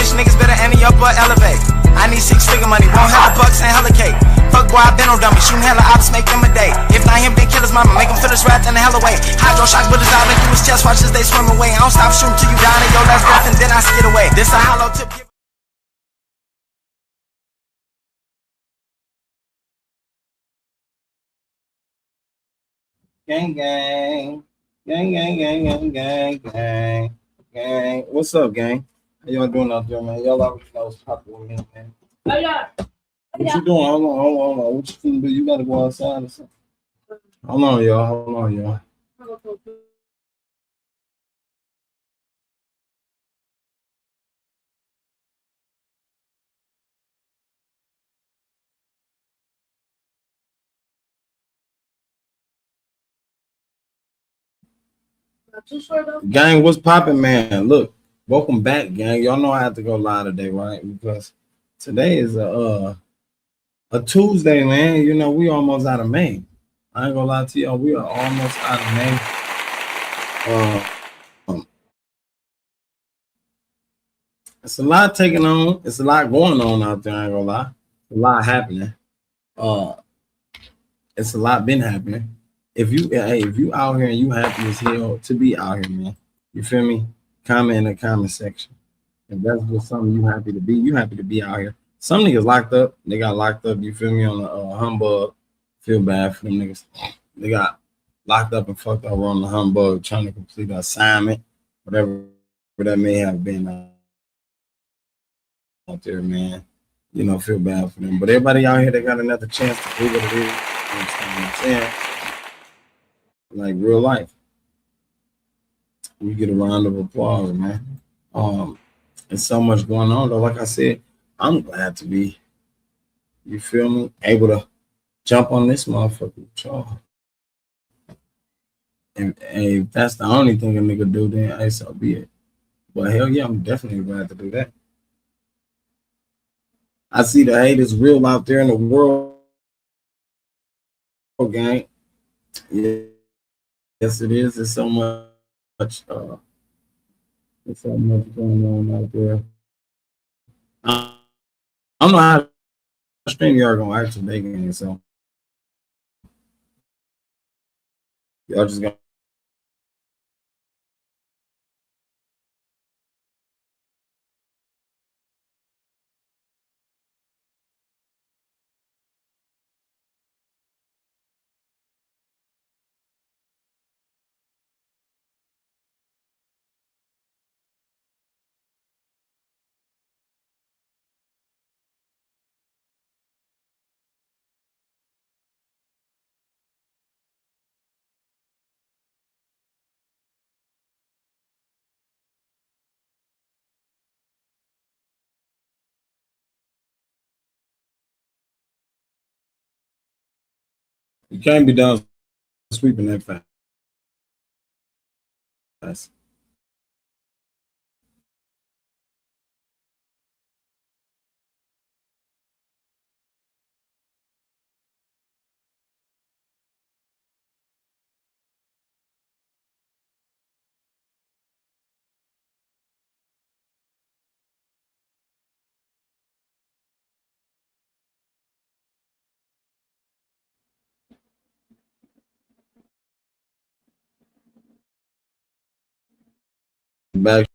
bitch niggas better ante up or elevate. I need 6-figure money, won't have a bucks and hella cake. Fuck boy, I been on dummy, shooting hella ops, make them a day. If not him, then kill his mama, make him feel his wrath in the hella way. Hydro shock bullets out through his chest, watch as they swim away. I don't stop shooting till you down in your last breath and then I skid away. This a hollow tip. Gang, gang. Gang, gang, gang, gang, gang, gang. Gang. What's up, gang? How y'all doing out there, man? Y'all already know what's popping with me, man. What you doing? Hold on. What you finna do? You gotta go outside or something. Hold on, y'all. Gang, what's popping, man? Look, welcome back, gang. Y'all know I have to go live today, right? Because today is a Tuesday, man. You know, we almost out of May. I ain't gonna lie to y'all, we are almost out of May. It's a lot taking on. It's a lot going on out there. I ain't gonna lie. A lot happening. It's a lot been happening. If you out here and you happy as hell to be out here, man, you feel me? Comment in the comment section. If that's just something you happy to be, you happy to be out here. Some niggas locked up. They got locked up. You feel me? On the humbug. Feel bad for them niggas. They got locked up and fucked over on the humbug trying to complete an assignment, whatever that may have been out there, man. You know, feel bad for them. But everybody out here, they got another chance to do what it is. You understand what I'm saying? Like real life. We get a round of applause, man. There's so much going on though. Like I said, I'm glad to be, you feel me, able to jump on this motherfucker with y'all. And if that's the only thing a nigga do, then hey, so be it. But hell yeah, I'm definitely glad to do that. I see the hate is real out there in the world, gang. Yeah. Yes, it is. There's so much going on out there. I don't know how StreamYard gonna act today, gang. So y'all just gonna. You can't be done sweeping that fast. Back.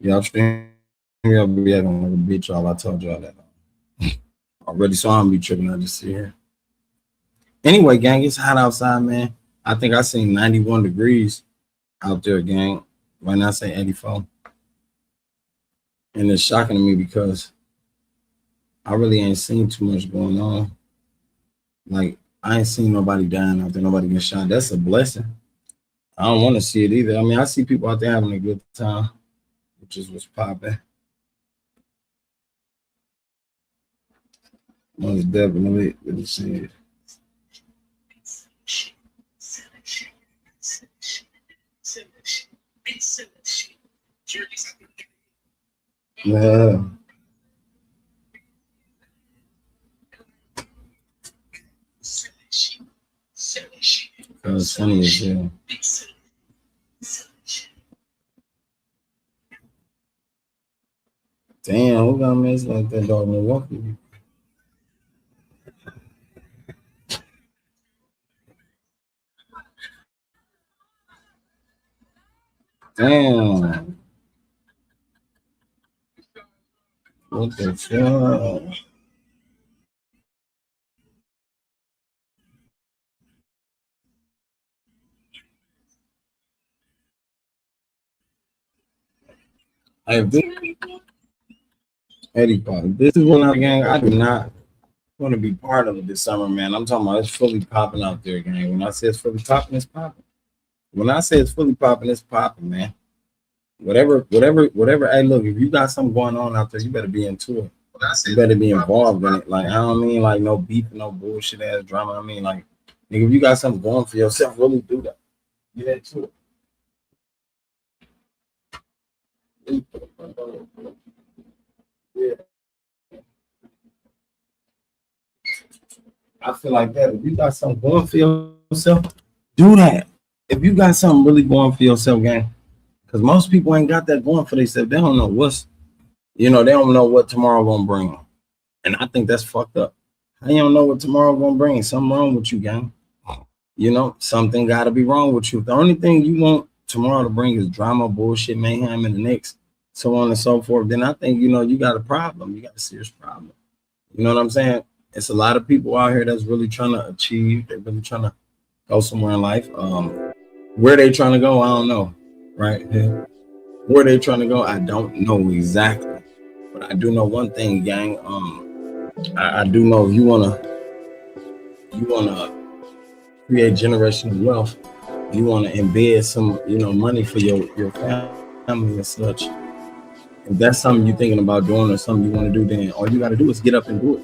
Y'all stream. Y'all be acting like a bitch, y'all. I told y'all that already, so I'm be tripping. I just see here. Anyway, gang, it's hot outside, man. I think I seen 91 degrees out there, gang. Right now, I say 84. And it's shocking to me because I really ain't seen too much going on. Like, I ain't seen nobody dying out there, nobody getting shot. That's a blessing. I don't want to see it either. I mean, I see people out there having a good time, which is what's popping. Most definitely. Let me see it. Yeah. It's funny as hell. Damn, who got mess like that dog Milwaukee? Damn. What the fuck? Hey, Eddie Pop, this is one of the gang I do not want to be part of it this summer, man. I'm talking about it's fully popping out there, gang. When I say it's fully popping, it's popping. When I say it's fully popping, it's popping, man. Whatever. Hey, look, if you got something going on out there, you better be into it. You better be involved in it. Like, I don't mean like no beef, no bullshit ass drama. I mean, like, nigga, if you got something going for yourself, really do that. Get into it. Yeah. I feel like that. If you got something going for yourself, do that. If you got something really going for yourself, gang, because most people ain't got that going for themselves. They don't know they don't know what tomorrow gonna bring. And I think that's fucked up. How you don't know what tomorrow gonna bring? Something wrong with you, gang. Something gotta be wrong with you. The only thing you want tomorrow to bring is drama, bullshit, mayhem, and the next, so on and so forth. Then I think, you got a problem. You got a serious problem. You know what I'm saying? It's a lot of people out here that's really trying to achieve. They're really trying to go somewhere in life. Where they trying to go, I don't know. Right? Where they trying to go, I don't know exactly. But I do know one thing, gang. I do know if you wanna create generational wealth, you wanna embed some, money for your family and such. If that's something you're thinking about doing or something you want to do, then all you got to do is get up and do it.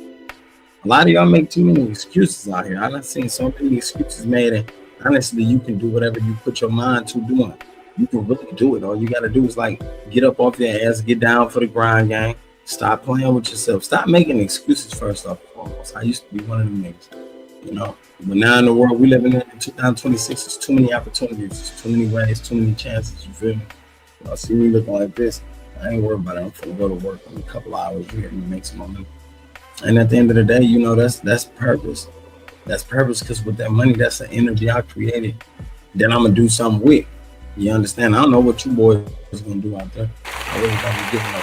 A lot of y'all make too many excuses out here. I've seen so many excuses made, and honestly, you can do whatever you put your mind to doing. You can really do it. All you got to do is get up off your ass, get down for the grind, gang. Stop playing with yourself. Stop making excuses first off and foremost. I used to be one of them niggas, But now in the world we live in 2026, there's too many opportunities, there's too many ways, too many chances. You feel me? Y'all see me looking like this. I ain't worried about it. I'm gonna go to work in a couple hours here and make some money. And at the end of the day, that's purpose. That's purpose, because with that money, that's the energy I created. Then I'm gonna do something with. You understand? I don't know what you boys is gonna do out there. I really don't be giving no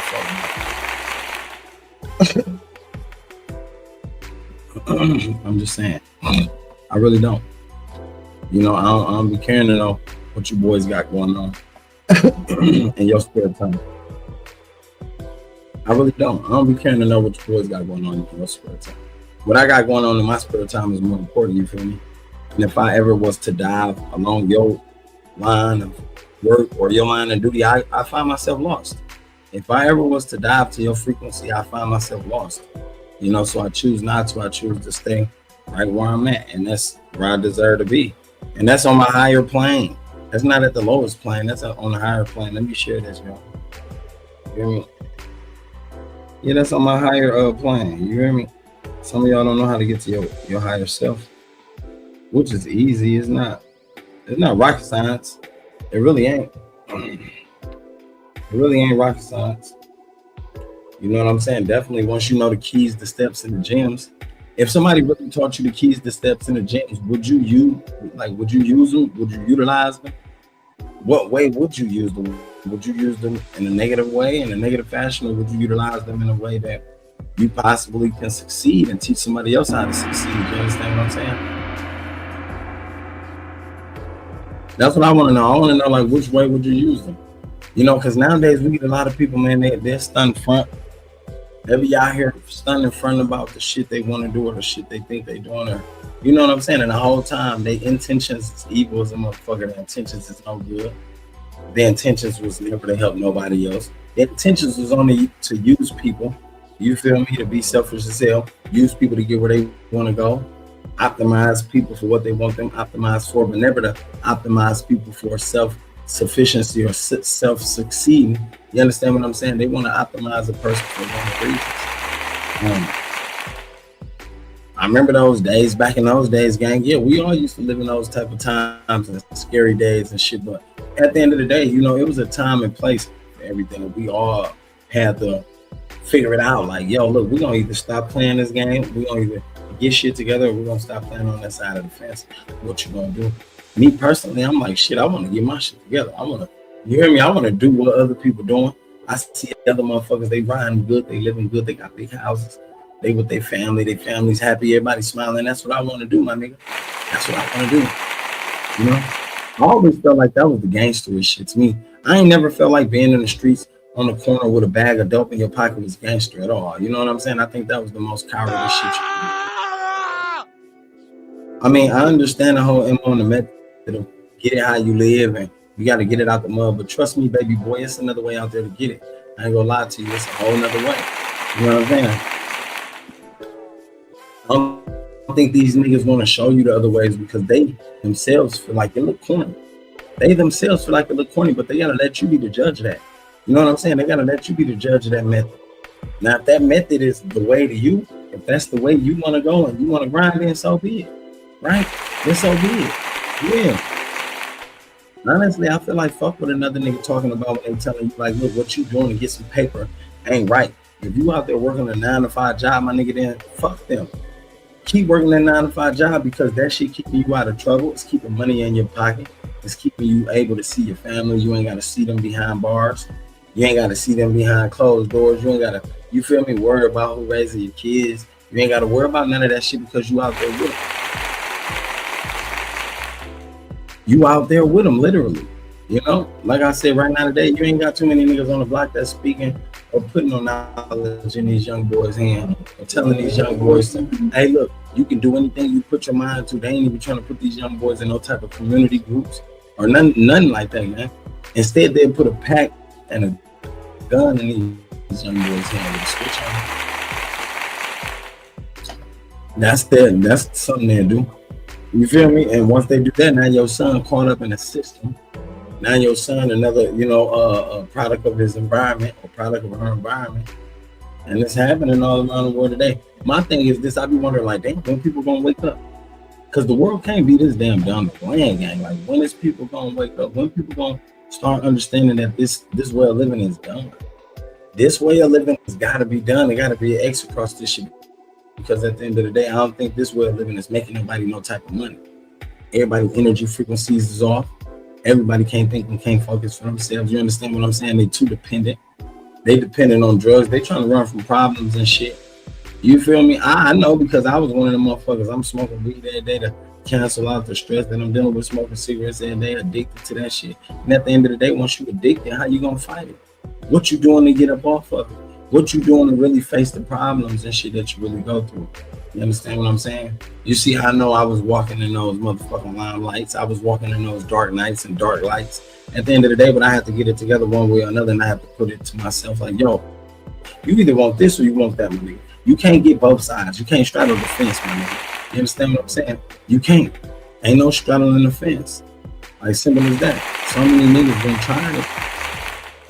fuck. I'm just saying. I really don't. I don't be caring to know what you boys got going on in your spare time. I really don't. I don't be caring to know what your boys got going on in your spare time. What I got going on in my spare time is more important, you feel me? And if I ever was to dive along your line of work or your line of duty, I find myself lost. If I ever was to dive to your frequency, I find myself lost. So I choose not to. I choose to stay right where I'm at. And that's where I deserve to be. And that's on my higher plane. That's not at the lowest plane. That's on the higher plane. Let me share this, y'all. You hear me? Yeah, that's on my higher plane. You hear me? Some of y'all don't know how to get to your higher self, which is easy. It's not rocket science. It really ain't. It really ain't rocket science. You know what I'm saying? Definitely once you know the keys, the steps, and the gems. If somebody really taught you the keys, the steps, and the gems, would you use them? Would you utilize them? What way would you use them? Would you use them in a negative way, in a negative fashion, or would you utilize them in a way that you possibly can succeed and teach somebody else how to succeed? You understand what I'm saying? That's what I want to know. I want to know, which way would you use them? Because nowadays we get a lot of people, man, they're stunned front. They be out here stunned in front about the shit they want to do or the shit they think they doing, or you know what I'm saying? And the whole time, their intentions is evil as a motherfucker. Their intentions is no good. Their intentions was never to help nobody else. Their intentions was only to use people. You feel me? To be selfish as hell. Use people to get where they want to go. Optimize people for what they want them optimized for, but never to optimize people for self-sufficiency or self-succeeding. You understand what I'm saying? They want to optimize a person for wrong reasons. I remember those days, back in those days, gang. Yeah, we all used to live in those type of times and scary days and shit. But at the end of the day, it was a time and place for everything. We all had to figure it out. Like, yo, look, we're gonna either stop playing this game, we're gonna either get shit together, or we're gonna stop playing on that side of the fence. What you gonna do? Me personally, I'm like, shit, I wanna get my shit together. You hear me? I wanna do what other people doing. I see other motherfuckers, they riding good, they living good, they got big houses, they with their family's happy, everybody smiling. That's what I wanna do, my nigga. That's what I wanna do. I always felt like that was the gangster shit to me. I ain't never felt like being in the streets on the corner with a bag of dope in your pocket was gangster at all. You know what I'm saying? I think that was the most cowardly shit you could do. I mean, I understand the whole M on the method of get it how you live and you got to get it out the mud. But trust me, baby boy, it's another way out there to get it. I ain't gonna lie to you. It's a whole nother way. You know what I'm saying? I don't think these niggas want to show you the other ways because they themselves feel like they look corny. They themselves feel like they look corny, but they got to let you be the judge of that. You know what I'm saying? They got to let you be the judge of that method. Now, if that method is the way to you, if that's the way you want to go and you want to grind, then so be it. Right? Then so be it. Yeah. Honestly, I feel like fuck what another nigga talking about when they telling you, like, look, what you doing to get some paper ain't right. If you out there working a 9-to-5 job, my nigga, then fuck them. Keep working that 9-to-5 job because that shit keeping you out of trouble. It's keeping money in your pocket. It's keeping you able to see your family. You ain't got to see them behind bars. You ain't got to see them behind closed doors. You ain't got to, you feel me, worry about who raising your kids. You ain't got to worry about none of that shit because you out there with them. You out there with them, literally. You know, like I said, right now today, you ain't got too many niggas on the block that's speaking or putting no knowledge in these young boys' hands or telling these young boys, hey, look, you can do anything you put your mind to. They ain't even trying to put these young boys in no type of community groups or nothing like that, man. Instead, they put a pack and a gun in these young boys' hands with a switch on. That's something they do. You feel me? And once they do that, now your son caught up in a system. Now your son, another, a product of his environment or product of her environment. And it's happening all around the world today. My thing is this, I be wondering, like, damn, when people gonna wake up? Because the world can't be this damn dumb and playing gang. Like, when is people gonna wake up? When people gonna start understanding that this way of living is done? This way of living has got to be done. There got to be an X across this shit. Because at the end of the day, I don't think this way of living is making nobody no type of money. Everybody's energy frequencies is off. Everybody can't think and can't focus for themselves. You understand what I'm saying? They too dependent. They dependent on drugs. They trying to run from problems and shit. You feel me? I know because I was one of them motherfuckers. I'm smoking weed every day to cancel out the stress that I'm dealing with, smoking cigarettes every day, addicted to that shit. And at the end of the day, once you addicted, how you gonna fight it? What you doing to get up off of it? What you doing to really face the problems and shit that you really go through? You understand what I'm saying? You see, I know I was walking in those motherfucking limelights. I was walking in those dark nights and dark lights. At the end of the day, but I have to get it together one way or another, and I have to put it to myself like, yo, you either want this or you want that, my nigga. You can't get both sides. You can't straddle the fence, my nigga. You understand what I'm saying? You can't. Ain't no straddling the fence. Like, simple as that. So many niggas been trying it.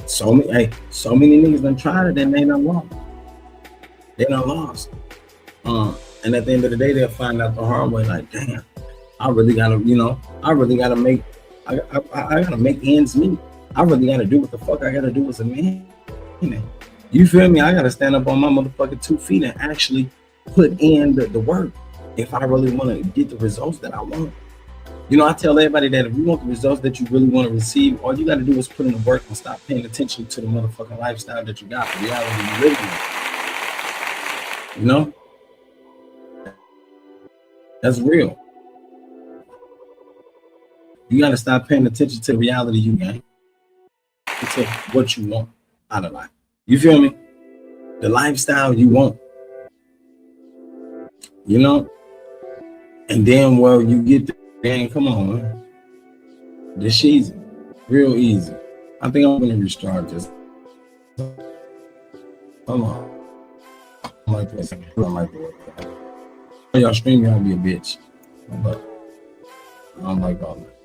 So many niggas done tried it and they done lost. They done lost. And at the end of the day, they'll find out the hard way, like, damn, I really gotta make, I gotta make ends meet. I really gotta do what the fuck I gotta do as a man. You feel me? I gotta stand up on my motherfucking 2 feet and actually put in the work if I really want to get the results that I want. I tell everybody that if you want the results that you really want to receive, all you got to do is put in the work and stop paying attention to the motherfucking lifestyle that you got, the reality you live in. That's real. You got to stop paying attention to the reality you got, to what you want out of life. You feel me? The lifestyle you want. And then, well, you get the damn, come on, man. This easy. Real easy. I think I'm going to restart this. Hold on. I like this. I like this. Y'all stream, y'all be a bitch. But I don't like all that.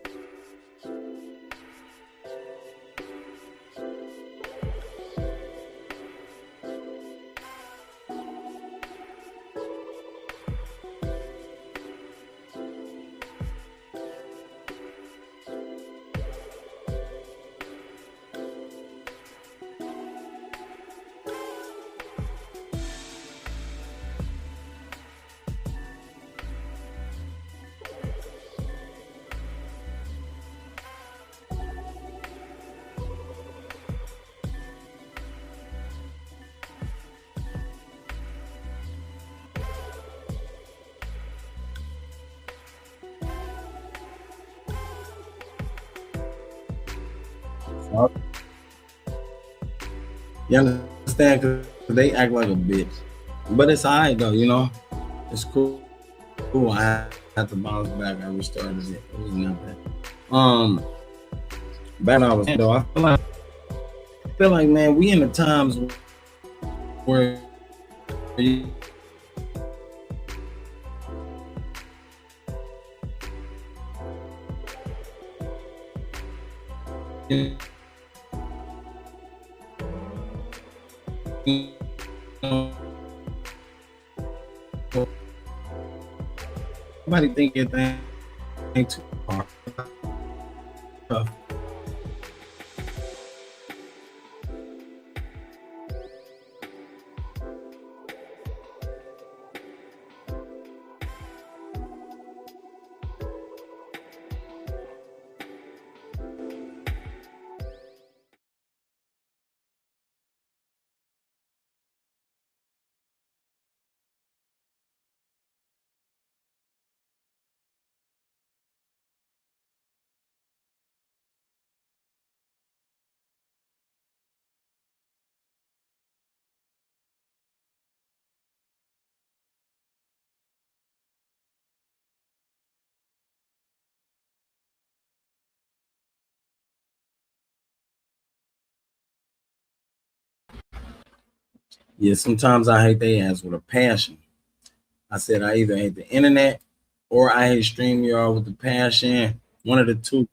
You understand? Because they act like a bitch. But it's all right, though, you know? It's cool. I had to bounce back. I restarted it. It was not bad. Back when I was, though, I feel like, man, we in the times where you somebody think it ain't too hard. Yeah, sometimes I hate they ass with a passion. I said I either hate the internet or I hate StreamYard with the passion. One of the two.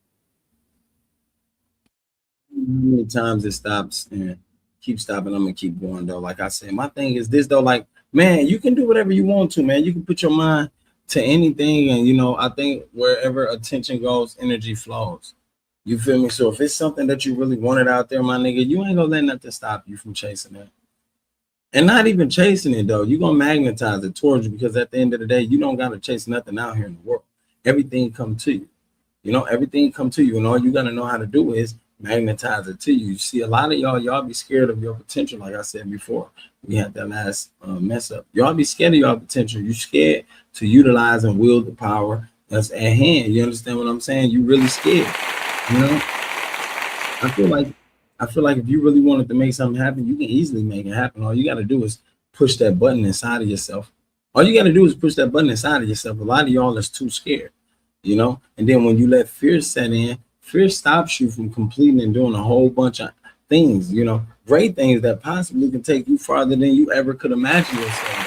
Many times it stops and keep stopping. I'm gonna keep going though. Like I said, my thing is this though. Like, man, you can do whatever you want to, man. You can put your mind to anything, and you know, I think wherever attention goes, energy flows. You feel me? So if it's something that you really wanted out there, my nigga, you ain't gonna let nothing stop you from chasing it. And not even chasing it though. You're gonna magnetize it towards you because at the end of the day, you don't gotta chase nothing out here in the world. Everything come to you. You know, everything come to you, and all you gotta know how to do is magnetize it to you. You see, a lot of y'all be scared of your potential. Like I said before, we had that last mess up. Y'all be scared of your potential. You scared to utilize and wield the power that's at hand. You understand what I'm saying? You really scared. You know, I feel like if you really wanted to make something happen, you can easily make it happen. All you got to do is push that button inside of yourself. All you got to do is push that button inside of yourself. A lot of y'all is too scared, you know? And then when you let fear set in, fear stops you from completing and doing a whole bunch of things, you know, great things that possibly can take you farther than you ever could imagine yourself.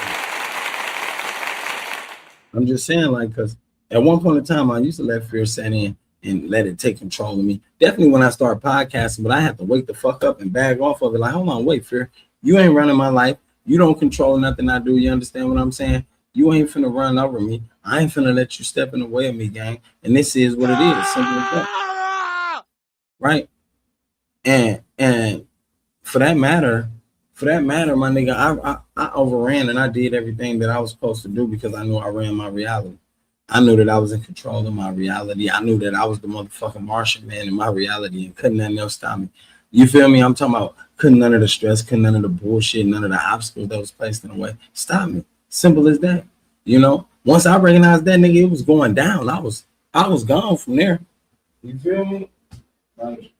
I'm just saying, like, because at one point in time, I used to let fear set in and let it take control of me. Definitely when I started podcasting, but I had to wake the fuck up and bag off of it. Like, hold on, wait, fear. You ain't running my life. You don't control nothing I do. You understand what I'm saying? You ain't finna run over me. I ain't finna let you step in the way of me, gang. And this is what it is. Simple as that. Right? And for that matter, my nigga, I overran and I did everything that I was supposed to do because I knew I ran my reality. I knew that I was in control of my reality. I knew that I was the motherfucking Martian man in my reality and couldn't nothing else stop me. You feel me? I'm talking about couldn't none of the stress, couldn't none of the bullshit, none of the obstacles that was placed in the way stop me. Simple as that. You know, once I recognized that, nigga, it was going down. I was gone from there. You feel me? Like,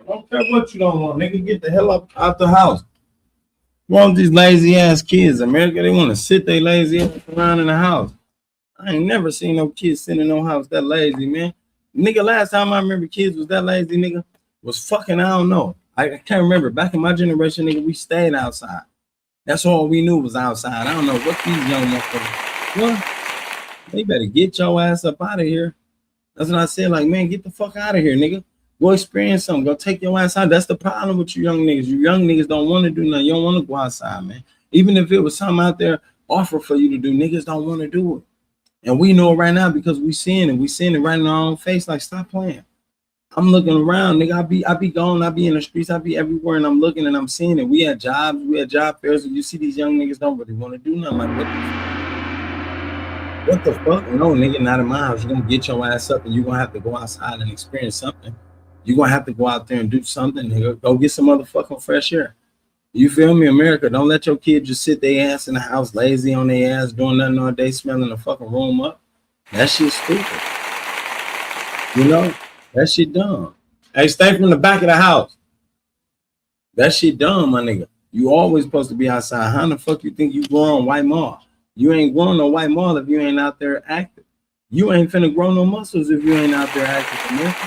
I don't care what you don't want, nigga. Get the hell up out the house. Want these lazy ass kids, America? They want to sit their lazy ass around in the house. I ain't never seen no kids sitting in no house that lazy, man. Nigga, last time I remember kids was that lazy, nigga, was fucking, I don't know. I can't remember. Back in my generation, nigga, we stayed outside. That's all we knew was outside. I don't know what these young motherfuckers. Well, they better get your ass up out of here. That's what I said. Like, man, get the fuck out of here, nigga. Go experience something. Go take your ass out. That's the problem with you young niggas. You young niggas don't want to do nothing. You don't want to go outside, man. Even if it was something out there offer for you to do, niggas don't want to do it. And we know it right now because we seeing it. We seeing it right in our own face. Like, stop playing. I'm looking around, nigga. I be gone. I be in the streets. I be everywhere, and I'm looking and I'm seeing it. We had jobs. We had job fairs. And you see these young niggas don't really want to do nothing. Like, what the fuck? No, nigga, not in my house. You're gonna get your ass up and you're gonna have to go outside and experience something. You're gonna have to go out there and do something, nigga. Go get some motherfucking fresh air. You feel me, America? Don't let your kids just sit their ass in the house, lazy on their ass, doing nothing all day, smelling the fucking room up. That shit's stupid. You know, that shit dumb. Hey, stay from the back of the house. That shit dumb, my nigga. You always supposed to be outside. How the fuck you think you growing White Mall? You ain't growing no White Mall if you ain't out there active. You ain't finna grow no muscles if you ain't out there active, America.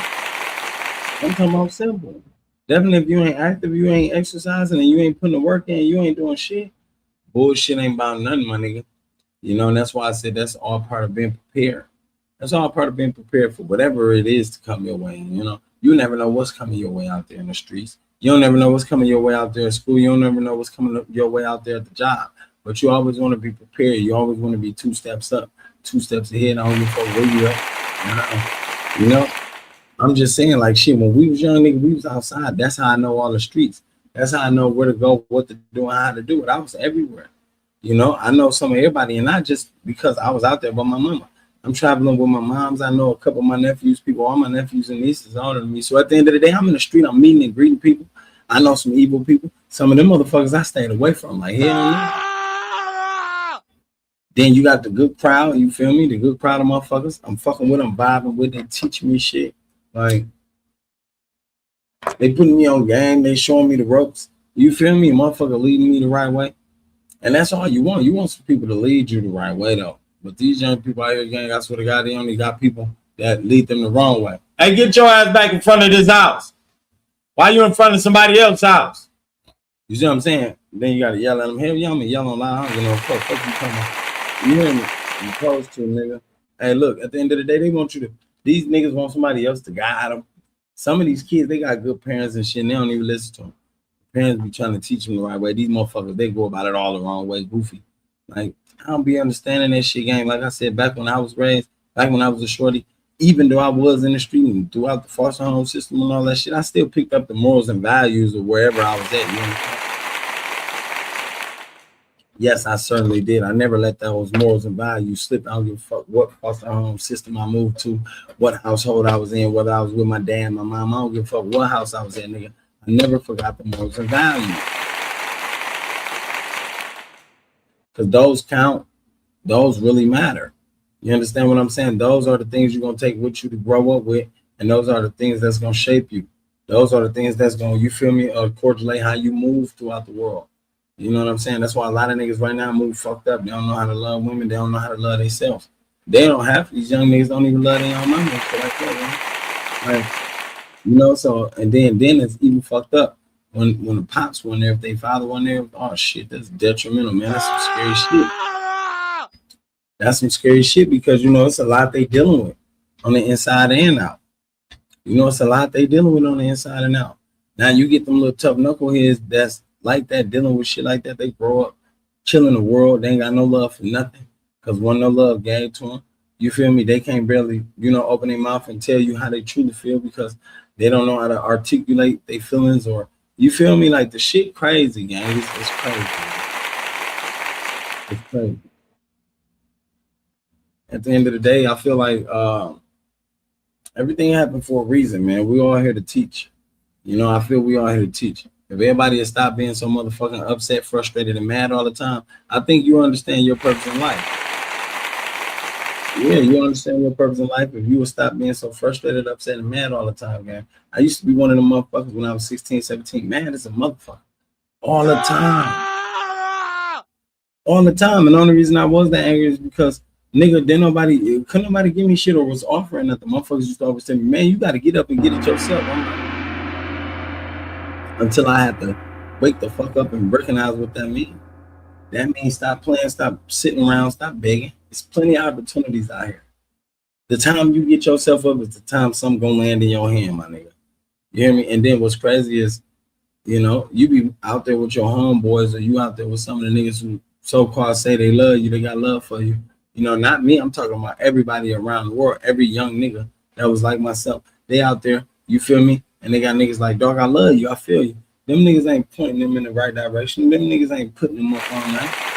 I'm talking about simple. Definitely, if you ain't active, you ain't exercising, and you ain't putting the work in, you ain't doing shit. Bullshit ain't about nothing, my nigga. You know, and that's why I said that's all part of being prepared. That's all part of being prepared for whatever it is to come your way. You know, you never know what's coming your way out there in the streets. You don't never know what's coming your way out there at school. You don't never know what's coming your way out there at the job. But you always want to be prepared. You always want to be 2 steps up, 2 steps ahead. I don't give a fuck where you at. You know, I'm just saying, like, shit, when we was young, nigga, we was outside. That's how I know all the streets. That's how I know where to go, what to do, and how to do it. I was everywhere. You know, I know some of everybody, and not just because I was out there, but my mama. I'm traveling with my moms. I know a couple of my nephews, all my nephews and nieces older than me. So at the end of the day, I'm in the street. I'm meeting and greeting people. I know some evil people. Some of them motherfuckers I stayed away from. Like, hell no. Then you got the good crowd. You feel me? The good crowd of motherfuckers. I'm fucking with them, vibing with them, teaching me shit. Like, they putting me on game. They showing me the ropes. You feel me? Motherfucker leading me the right way. And that's all you want. You want some people to lead you the right way, though. But these young people out here, gang, I swear to God, they only got people that lead them the wrong way. Hey, get your ass back in front of this house. Why you in front of somebody else's house? You see what I'm saying? Then you got to yell at them. Hell, y'all yelling loud. I don't know what fuck you coming. You hear me? You close to, nigga. Hey, look, at the end of the day, they want you to, these niggas want somebody else to guide them. Some of these kids, they got good parents and shit, and they don't even listen to them. Parents be trying to teach them the right way. These motherfuckers, they go about it all the wrong way, goofy. Like, I don't be understanding that shit, gang. Like I said, back when I was raised, back when I was a shorty, even though I was in the street and throughout the foster home system and all that shit, I still picked up the morals and values of wherever I was at. You know? Yes, I certainly did. I never let those morals and values slip. I don't give a fuck what foster home system I moved to, what household I was in, whether I was with my dad, my mom. I don't give a fuck what house I was in, nigga. I never forgot the morals and values. Because those count. Those really matter. You understand what I'm saying? Those are the things you're going to take with you to grow up with. And those are the things that's going to shape you. Those are the things that's going to, you feel me, correlate how you move throughout the world. You know what I'm saying? That's why a lot of niggas right now move fucked up. They don't know how to love women. They don't know how to love themselves. They don't have, these young niggas don't even love their own mama. Like that, man. Like, you know, so, and then it's even fucked up. When the pops were there, if they father were there, oh shit, that's detrimental, man. That's some scary shit. That's some scary shit because, you know, it's a lot they dealing with on the inside and out. You know, it's a lot they dealing with on the inside and out. Now you get them little tough knuckleheads that's like that, dealing with shit like that. They grow up chilling the world. They ain't got no love for nothing because one no love gave to them. You feel me? They can't barely, you know, open their mouth and tell you how they truly feel because they don't know how to articulate their feelings or, you feel me? Like the shit crazy, gang. It's crazy. It's crazy. At the end of the day, I feel like everything happened for a reason, man. We all here to teach. You know, I feel we all here to teach. If everybody had stopped being so motherfucking upset, frustrated, and mad all the time, I think you understand your purpose in life. Yeah, you understand your purpose in life if you would stop being so frustrated, upset, and mad all the time, man. I used to be one of them motherfuckers when I was 16, 17. Mad as a motherfucker. All the time. All the time. And the only reason I was that angry is because, nigga, couldn't nobody give me shit or was offering nothing. Motherfuckers used to always tell me, man, you got to get up and get it yourself. Until I had to wake the fuck up and recognize what that means. That means stop playing, stop sitting around, stop begging. There's plenty of opportunities out here. The time you get yourself up is the time something gonna land in your hand, my nigga. You hear me? And then what's crazy is, you know, you be out there with your homeboys, or you out there with some of the niggas who so-called say they love you, they got love for you. You know, not me. I'm talking about everybody around the world, every young nigga that was like myself. They out there, you feel me? And they got niggas like, dog, I love you, I feel you. Them niggas ain't pointing them in the right direction. Them niggas ain't putting them up on that.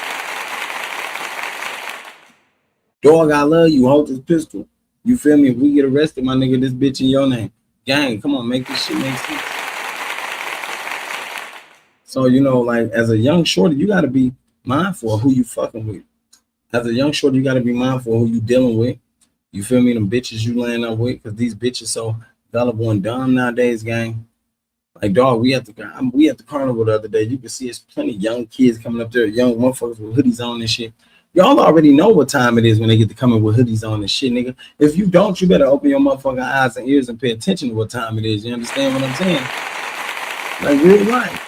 Dog, I love you, hold this pistol. You feel me? If we get arrested, my nigga, this bitch in your name. Gang, come on, make this shit make sense. So, you know, like, as a young shorty, you got to be mindful of who you fucking with. As a young shorty, you got to be mindful of who you dealing with. You feel me? Them bitches you laying up with, because these bitches so gullible and dumb nowadays, gang. Like, dog, we at the carnival the other day. You can see it's plenty of young kids coming up there, young motherfuckers with hoodies on and shit. Y'all already know what time it is when they get to come in with hoodies on and shit, nigga. If you don't, you better open your motherfucking eyes and ears and pay attention to what time it is. You understand what I'm saying? Like, real life.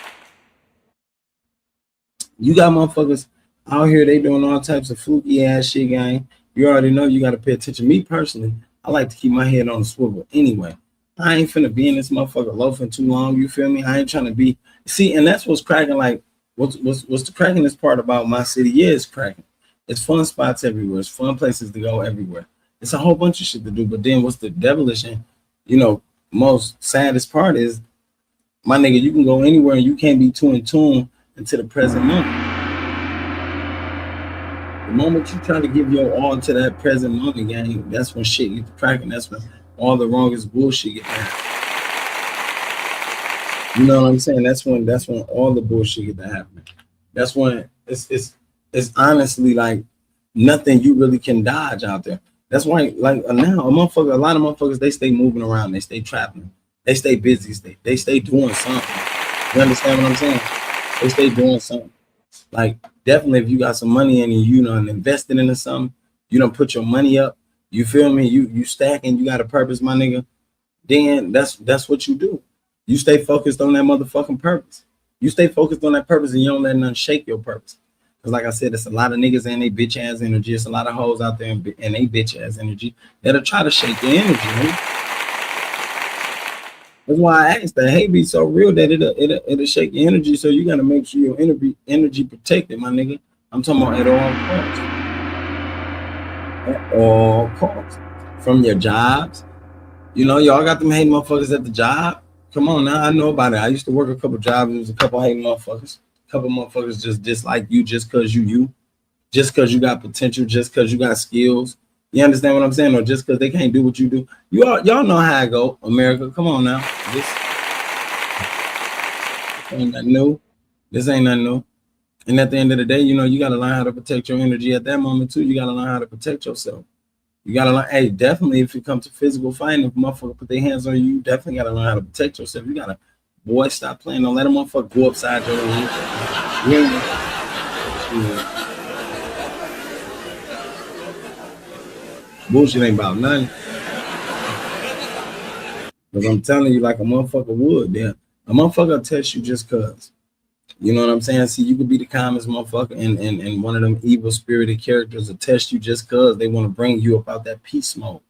You got motherfuckers out here, they doing all types of fluky ass shit, gang. You already know you got to pay attention. Me personally, I like to keep my head on the swivel anyway. I ain't finna be in this motherfucker loafing too long, you feel me? I ain't trying to be, see, and that's what's cracking. Like, what's the crackingest part about my city? Yeah, it's cracking. It's fun spots everywhere. It's fun places to go everywhere. It's a whole bunch of shit to do. But then what's the devilish and, you know, most saddest part is, my nigga, you can go anywhere and you can't be too in tune until the present moment. The moment you try to give your all to that present moment, gang, that's when shit gets cracking. That's when all the wrongest bullshit gets happen. You know what I'm saying? That's when all the bullshit get to happen. That's when it's honestly like nothing you really can dodge out there. That's why, like, now a lot of motherfuckers, they stay moving around, they stay traveling, they stay busy, they stay doing something. You understand what I'm saying? They stay doing something. Like, definitely, if you got some money in you know, and invested into something, you don't put your money up. You feel me? You stacking, you got a purpose, my nigga. Then that's what you do. You stay focused on that motherfucking purpose. You stay focused on that purpose, and you don't let nothing shake your purpose. Because like I said, it's a lot of niggas and they bitch ass energy. It's a lot of hoes out there and they bitch ass energy that'll try to shake your energy, man. That's why I asked that hate be so real that it'll shake your energy. So you gotta make sure your energy protected, my nigga. I'm talking about at all costs. At all costs. From your jobs. You know, y'all got them hating motherfuckers at the job. Come on now, I know about it. I used to work a couple jobs. There was a couple hating motherfuckers. Couple motherfuckers just dislike you just because you just because you got potential, just because you got skills. You understand what I'm saying? Or just because they can't do what you do. Y'all know how I go, America. Come on now. This ain't nothing new. This ain't nothing new. And at the end of the day, you know, you got to learn how to protect your energy at that moment too. You got to learn how to protect yourself. You got to learn, hey, definitely if it comes to physical fighting, if motherfucker put their hands on you, you definitely got to learn how to protect yourself. You got to, boy, stop playing. Don't let a motherfucker go upside your head. Yeah. Bullshit ain't about nothing. Because I'm telling you, like a motherfucker would, yeah. A motherfucker will test you just cause. You know what I'm saying? See, you could be the calmest motherfucker and one of them evil spirited characters will test you just cause they want to bring you up out that peace mode.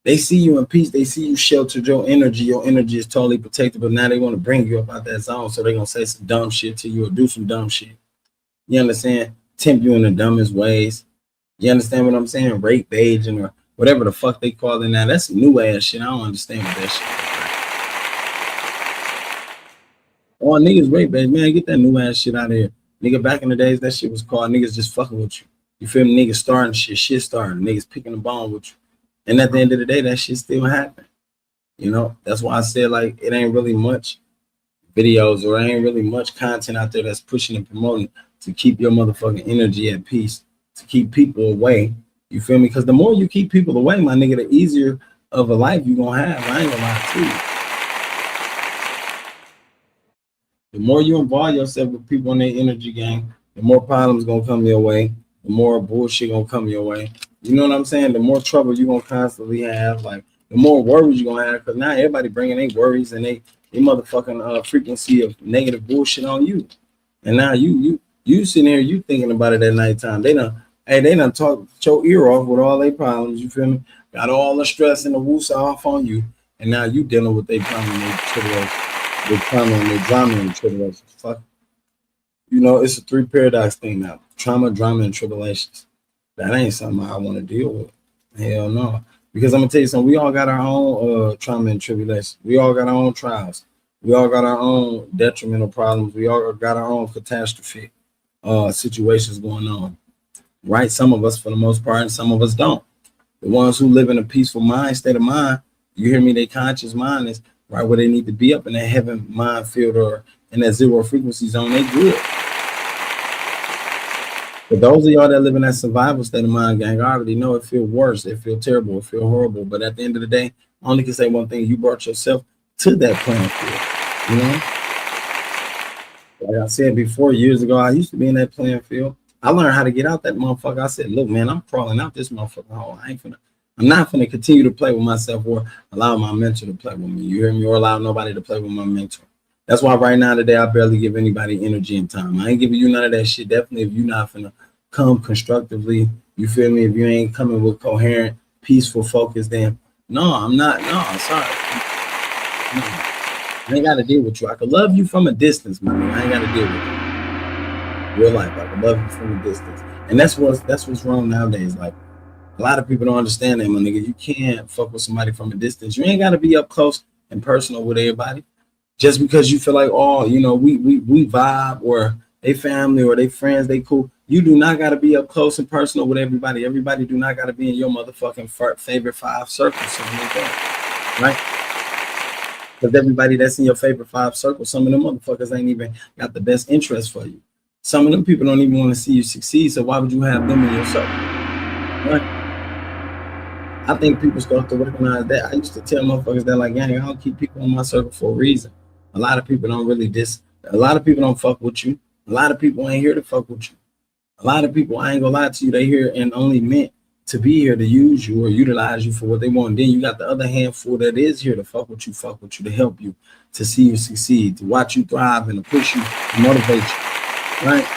They see you in peace. They see you sheltered your energy. Your energy is totally protected, but now they want to bring you up out that zone. So they're going to say some dumb shit to you or do some dumb shit. You understand? Tempt you in the dumbest ways. You understand what I'm saying? Rape, aging, or whatever the fuck they call it now. That's some new ass shit. I don't understand what that shit is. Oh, niggas rape, baby. Man, get that new ass shit out of here. Nigga, back in the days, that shit was called niggas just fucking with you. You feel me? Niggas starting shit starting. Niggas picking the bone with you. And at the end of the day, that shit still happen. You know, that's why I said, like, it ain't really much videos or ain't really much content out there that's pushing and promoting to keep your motherfucking energy at peace, to keep people away. You feel me? Because the more you keep people away, my nigga, the easier of a life you gonna have. I ain't gonna lie to you. The more you involve yourself with people in their energy gang, the more problems gonna come your way, the more bullshit gonna come your way. You know what I'm saying? The more trouble you gonna constantly have, like the more worries you gonna have, because now everybody bringing their worries and they motherfucking frequency of negative bullshit on you. And now you sitting here, you thinking about it at nighttime. They done Hey, they done talked your ear off with all their problems. You feel me? Got all the stress and the woos off on you, and now you dealing with their problem and their tribulation, their trauma and their drama and tribulations. Fuck, you know, it's a three paradox thing now: trauma, drama, and tribulations. That ain't something I want to deal with. Hell no. Because I'm gonna tell you something, we all got our own trauma and tribulations. We all got our own trials. We all got our own detrimental problems. We all got our own catastrophic situations going on. Right? Some of us for the most part, and some of us don't. The ones who live in a peaceful mind, state of mind, you hear me, their conscious mind is right where they need to be, up in that heaven mind field or in that zero frequency zone, they good. But those of y'all that live in that survival state of mind, gang, I already know it feel worse, it feel terrible, it feel horrible. But at the end of the day, I only can say one thing: you brought yourself to that playing field. You know, like I said before, years ago, I used to be in that playing field. I learned how to get out that motherfucker. I said, look, man, I'm crawling out this motherfucker hole. I'm not gonna continue to play with myself or allow my mentor to play with me. You hear me? Or allow nobody to play with my mentor. That's why right now today I barely give anybody energy and time. I ain't giving you none of that shit. Definitely if you're not gonna come constructively, you feel me? If you ain't coming with coherent, peaceful focus, then no, I'm not. No, I'm sorry. No. I ain't gotta deal with you. I could love you from a distance, man. I ain't gotta deal with you. Real life, I could love you from a distance. And that's what's wrong nowadays. Like a lot of people don't understand that, my nigga. You can't fuck with somebody from a distance. You ain't gotta be up close and personal with everybody. Just because you feel like, oh, you know, we vibe, or they family or they friends, they cool. You do not got to be up close and personal with everybody. Everybody do not got to be in your motherfucking favorite 5 circles, something like that, right? Because everybody that's in your favorite 5 circles, some of them motherfuckers ain't even got the best interest for you. Some of them people don't even want to see you succeed, so why would you have them in your circle, right? I think people start to recognize that. I used to tell motherfuckers that, like, gang, I don't keep people in my circle for a reason. A lot of people don't really a lot of people don't fuck with you. A lot of people ain't here to fuck with you. A lot of people, I ain't gonna lie to you, they here and only meant to be here to use you or utilize you for what they want. Then you got the other handful that is here to fuck with you, to help you, to see you succeed, to watch you thrive and to push you, to motivate you, right?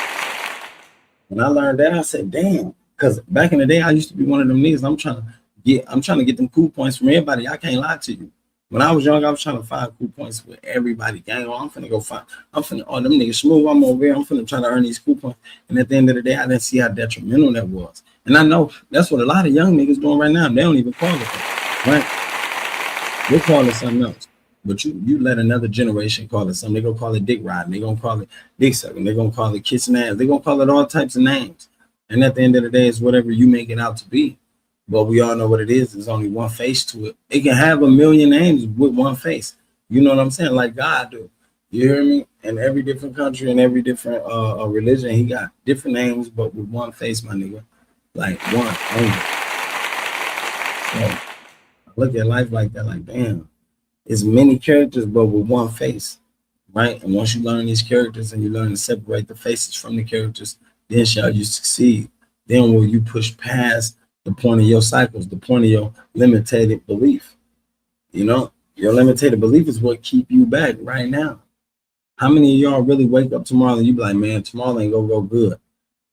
When I learned that, I said, damn, because back in the day, I used to be one of them niggas. I'm trying to get them cool points from everybody. I can't lie to you. When I was young, I was trying to find cool points with everybody. Gang, oh, them niggas smooth. I'm over here. I'm finna try to earn these cool points. And at the end of the day, I didn't see how detrimental that was. And I know that's what a lot of young niggas doing right now. They don't even call it that, right? They call it something else. But you let another generation call it something. They're going to call it dick riding. They're going to call it dick sucking. They're going to call it kissing ass. They're going to call it all types of names. And at the end of the day, it's whatever you make it out to be. But we all know what it is. There's only one face to it. It can have a million names with one face. You know what I'm saying? Like God do. You hear me? In every different country and every different religion, he got different names, but with one face, my nigga. Like one only. So I look at life like that, like, damn. It's many characters, but with one face, right? And once you learn these characters and you learn to separate the faces from the characters, then shall you succeed. Then will you push past the point of your cycles, the point of your limited belief. You know, your limited belief is what keep you back right now. How many of y'all really wake up tomorrow and you be like, man, tomorrow ain't gonna go good?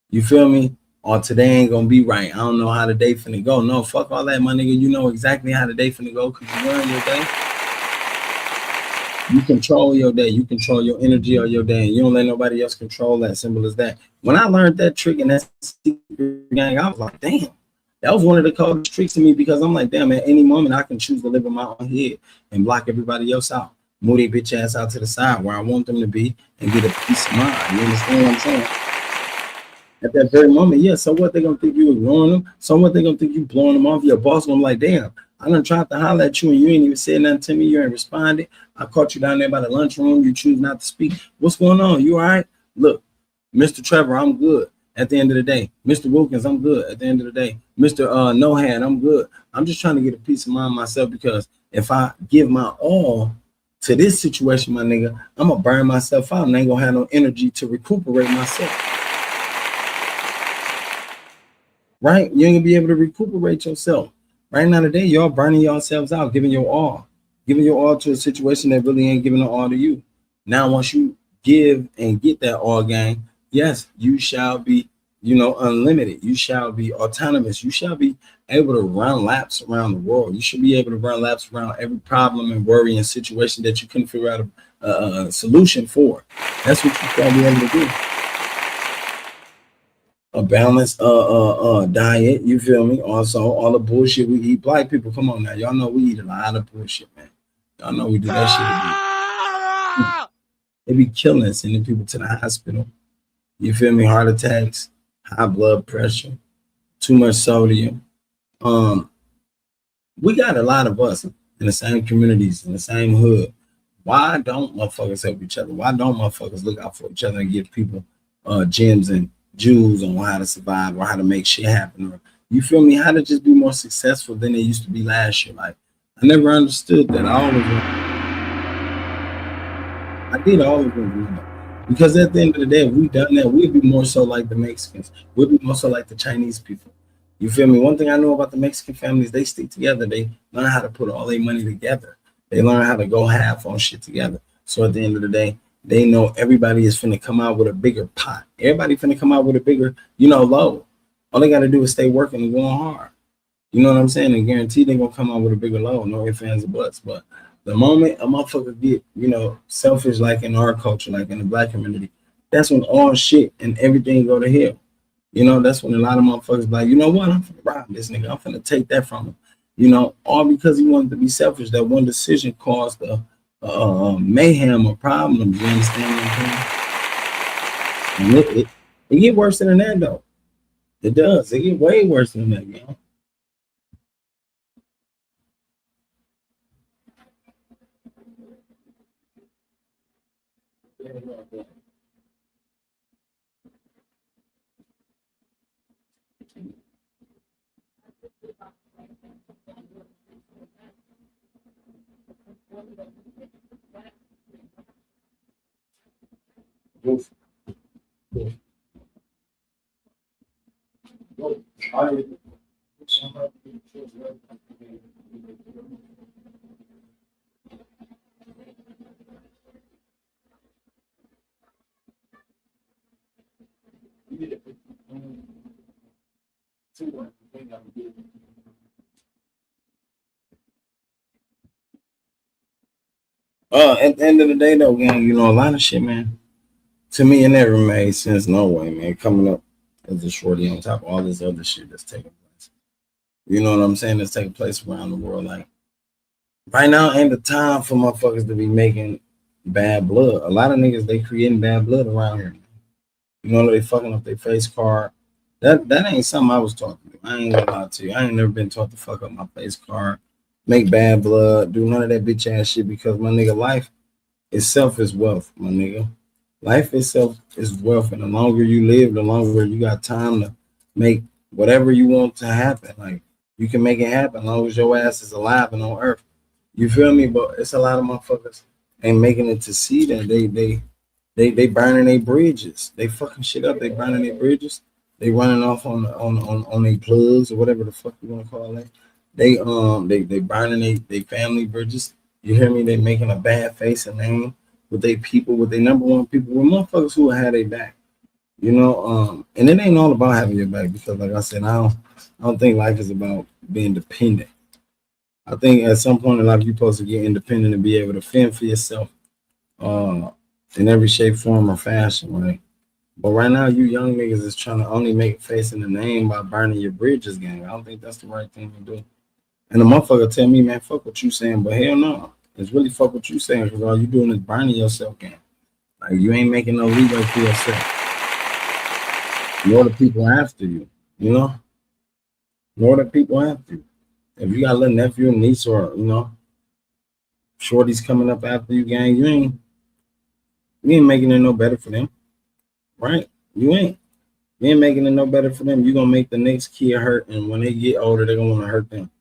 You feel me? Or today ain't gonna be right. I don't know how the day finna go. No, fuck all that, my nigga. You know exactly how the day finna go because you run your day. You control your day. You control your energy of your day. And you don't let nobody else control that. Simple as that. When I learned that trick in that secret gang, I was like, damn. That was one of the coldest tricks to me because I'm like, damn, at any moment I can choose to live in my own head and block everybody else out. Move their bitch ass out to the side where I want them to be and get a peace of mind. You understand what I'm saying? At that very moment, yeah, so what they gonna think you ignoring them? So what they gonna think you blowing them off? Your boss gonna be like, damn, I done tried to holler at you and you ain't even said nothing to me. You ain't responded. I caught you down there by the lunchroom. You choose not to speak. What's going on? You all right? Look, Mr. Trevor, I'm good. At the end of the day, Mr. Wilkins, I'm good. At the end of the day, Mr. No-Hand, I'm good. I'm just trying to get a peace of mind myself because if I give my all to this situation, my nigga, I'm going to burn myself out and I ain't going to have no energy to recuperate myself. Right? You ain't going to be able to recuperate yourself. Right now today, y'all burning yourselves out, giving your all to a situation that really ain't giving no all to you. Now, once you give and get that all, gang, yes, you shall be unlimited. You shall be autonomous. You shall be able to run laps around the world. You should be able to run laps around every problem and worry and situation that you couldn't figure out a solution for. That's what you shall be able to do. A balanced diet, you feel me? Also, all the bullshit we eat. Black people, come on now. Y'all know we eat a lot of bullshit, man. Y'all know we do that shit. It be killing us, sending people to the hospital. You feel me? Heart attacks, high blood pressure, too much sodium. We got a lot of us in the same communities, in the same hood. Why don't motherfuckers help each other? Why don't motherfuckers look out for each other and give people gems and jewels on how to survive or how to make shit happen? Or you feel me? How to just be more successful than they used to be last year. Like, I never understood that. I did always want that. Because at the end of the day, if we done that, we'd be more so like the Mexicans. We'd be more so like the Chinese people. You feel me? One thing I know about the Mexican families, they stick together. They learn how to put all their money together. They learn how to go half on shit together. So at the end of the day, they know everybody is finna come out with a bigger pot. Everybody finna come out with a bigger, low. All they got to do is stay working and going hard. You know what I'm saying? And guaranteed they're going to come out with a bigger low. No ifs, ands, or buts. But the moment a motherfucker get, selfish, like in our culture, like in the Black community, that's when all shit and everything go to hell. That's when a lot of motherfuckers be like, you know what? I'm finna rob this nigga. I'm finna take that from him. All because he wanted to be selfish. That one decision caused a mayhem or problems. You understand what I'm saying? And it get worse than that, though. It does. It get way worse than that, At the end of the day, though, gang, a lot of shit, man. To me, it never made sense. No way, man. Coming up as a shorty on top of all this other shit that's taking place. You know what I'm saying? That's taking place around the world. Like, right now ain't the time for motherfuckers to be making bad blood. A lot of niggas, they creating bad blood around here. They fucking up their face card. That ain't something I was taught to do. I ain't gonna lie to you. I ain't never been taught to fuck up my face card, make bad blood, do none of that bitch ass shit, because my nigga, life itself is wealth, my nigga. Life itself is wealth, and the longer you live, the longer you got time to make whatever you want to happen. Like, you can make it happen as long as your ass is alive and on earth. You feel me? But it's a lot of motherfuckers ain't making it to see that. They burning their bridges. They fucking shit up. They burning their bridges. They running off on their plugs or whatever the fuck you want to call it. They burning they family bridges. You hear me? They making a bad face and name with their people, with their number one people, with motherfuckers who had their back. And it ain't all about having your back, because like I said, I don't think life is about being dependent. I think at some point in life you're supposed to get independent and be able to fend for yourself in every shape, form, or fashion, right? But right now, you young niggas is trying to only make a face in the name by burning your bridges, gang. I don't think that's the right thing to do. And the motherfucker tell me, man, fuck what you saying, but hell no. It's really fuck what you saying, because all you doing is burning yourself, gang. Like, you ain't making no leeway for yourself. Nor the people after you, Nor the people after you. If you got a little nephew, niece, or, shorties coming up after you, gang, you ain't making it no better for them. Right? You ain't making it no better for them. You're gonna make the next kid hurt, and when they get older, they're gonna want to hurt them.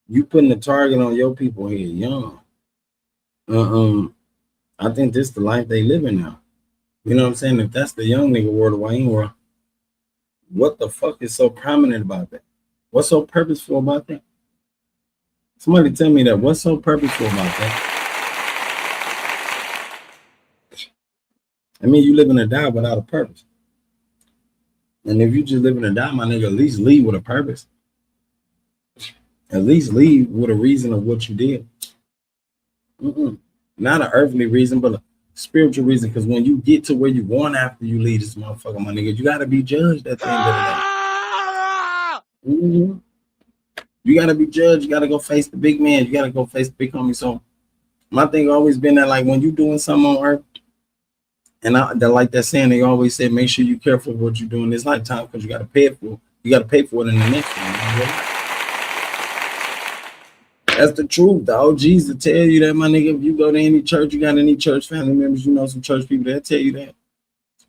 You putting the target on your people here, young. I think this is the life they living now. You know what I'm saying? If that's the young nigga world of Wayne world, what the fuck is so prominent about that? What's so purposeful about that? Somebody tell me that. What's so purposeful about that? I mean, you live and die without a purpose. And if you just living to die, my nigga, at least leave with a purpose. At least leave with a reason of what you did. Not an earthly reason, but a spiritual reason. Because when you get to where you're going after you leave this motherfucker, my nigga, you gotta be judged at the end of the day. You gotta be judged. You gotta go face the big man. You gotta go face the big homie. So my thing always been that, like, when you doing something on earth, and like that saying, they always say, make sure you're careful of what you're doing this lifetime, because you gotta pay it for. You gotta pay for it in the next one. That's the truth. The OGs to tell you that, my nigga. If you go to any church, you got any church family members, you know some church people, they'll tell you that.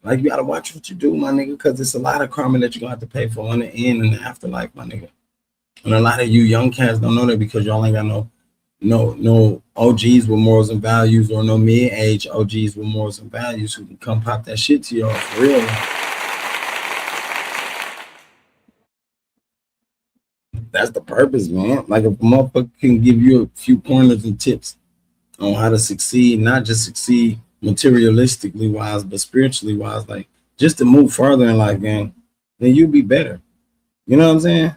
Like, you gotta watch what you do, my nigga, because it's a lot of karma that you're gonna have to pay for in the end and the afterlife, my nigga. And a lot of you young cats don't know that because y'all ain't got no OGs with morals and values, or no mid-age OGs with morals and values who can come pop that shit to y'all for real. That's the purpose, man. Like, if a motherfucker can give you a few pointers and tips on how to succeed, not just succeed materialistically wise, but spiritually wise, like just to move further in life, man, then you'll be better. You know what I'm saying?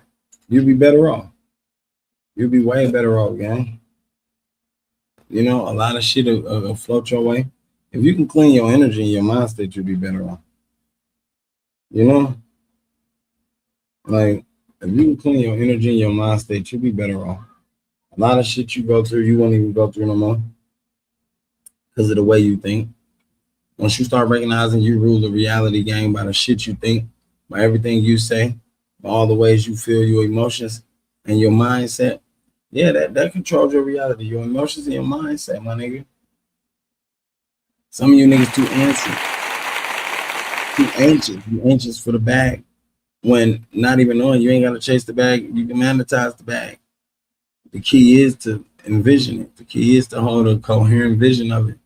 You'll be better off. You'll be way better off, gang. You know, a lot of shit will float your way. If you can clean your energy and your mind state, you'll be better off. You know? Like, if you can clean your energy and your mind state, you'll be better off. A lot of shit you go through, you won't even go through no more because of the way you think. Once you start recognizing you rule the reality game by the shit you think, by everything you say, by all the ways you feel, your emotions and your mindset, yeah, that controls your reality, your emotions and your mindset, my nigga. Some of you niggas too antsy, you anxious for the bag, when not even knowing you ain't got to chase the bag, you can monetize the bag. The key is to envision it. The key is to hold a coherent vision of it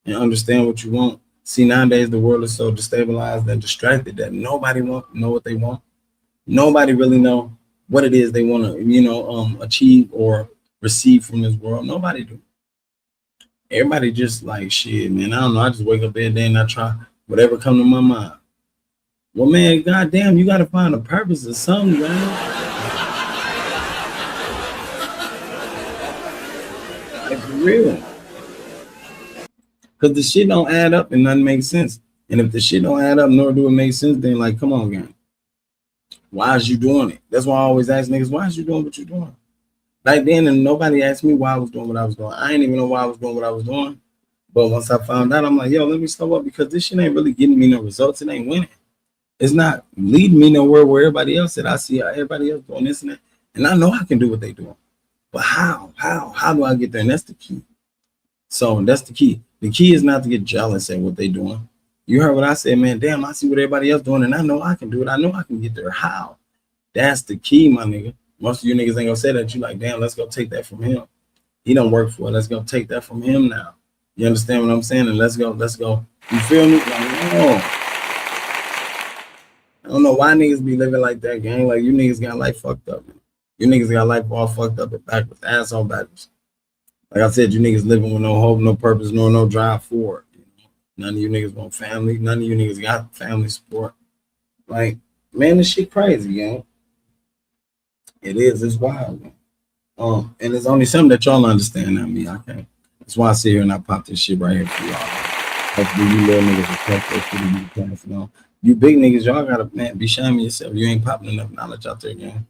and understand what you want. See, nowadays the world is so destabilized and distracted that nobody won't know what they want. Nobody really know what it is they want to, achieve or receive from this world. Nobody do. Everybody just like, shit, man, I don't know. I just wake up every day and I try whatever come to my mind. Well, man, goddamn, you got to find a purpose of something, man. Like, for real. Because the shit don't add up and nothing makes sense. And if the shit don't add up, nor do it make sense, then, like, come on, gang. Why is you doing it? That's why I always ask niggas, why is you doing what you're doing? Back then, and nobody asked me why I was doing what I was doing. I didn't even know why I was doing what I was doing. But once I found out, I'm like, yo, let me slow up, because this shit ain't really getting me no results. It ain't winning. It's not leading me nowhere where everybody else said. I see how everybody else doing this and that. And I know I can do what they doing. But how? How do I get there? And that's the key. So that's the key. The key is not to get jealous at what they doing. You heard what I said, man. Damn, I see what everybody else doing, and I know I can do it. I know I can get there. How? That's the key, my nigga. Most of you niggas ain't gonna say that. You like, damn, let's go take that from him. He don't work for it. Let's go take that from him now. You understand what I'm saying? And let's go. You feel me? Like, oh. I don't know why niggas be living like that, gang. Like, you niggas got life fucked up, man. You niggas got life all fucked up and backwards, ass on backwards. Like I said, you niggas living with no hope, no purpose, no drive forward. You know? None of you niggas want family. None of you niggas got family support. Like, man, this shit crazy, gang. It is. It's wild, man. And it's only something that y'all understand, not me. I can't. That's why I sit here and I pop this shit right here for y'all. Hopefully you little niggas will catch that shit and you pass it on. You big niggas, y'all gotta, man, be shaming yourself. You ain't popping enough knowledge out there, gang.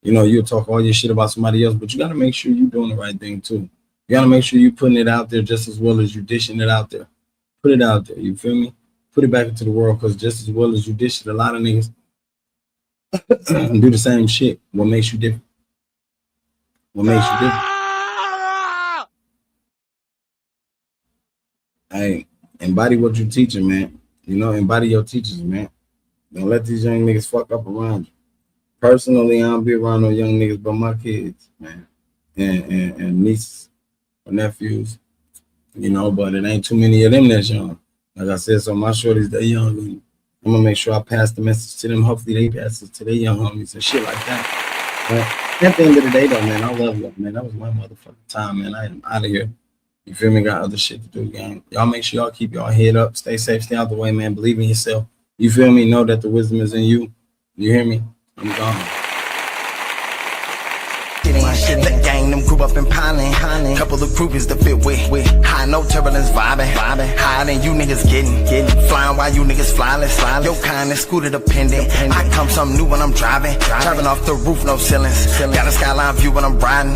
You know, you'll talk all your shit about somebody else, but you gotta make sure you're doing the right thing too. You gotta make sure you're putting it out there just as well as you dishing it out there. Put it out there, you feel me? Put it back into the world, because just as well as you dish it, a lot of niggas do the same shit. What makes you different? What makes you different? Hey, embody what you're teaching, man. You know, embody your teachers, man. Don't let these young niggas fuck up around you. Personally, I don't be around no young niggas but my kids, man. And nieces or nephews, you know, but it ain't too many of them that's young. Like I said, so my shorties, they young. And I'm gonna make sure I pass the message to them. Hopefully they pass it to their young homies and shit like that. But at the end of the day, though, man, I love you, man. That was my motherfucking time, man. I am out of here. You feel me? Got other shit to do, gang. Y'all make sure y'all keep y'all head up. Stay safe. Stay out the way, man. Believe in yourself. You feel me? Know that the wisdom is in you. You hear me? I'm gone. The gang, them grew up in piling. Couple of groupies to fit with. High, no turbulence, vibing. Higher than you niggas getting. Flying while you niggas flyless. Your kind is scooter dependent. I come something new when I'm driving. Driving off the roof, no ceilings. Got a skyline view when I'm riding.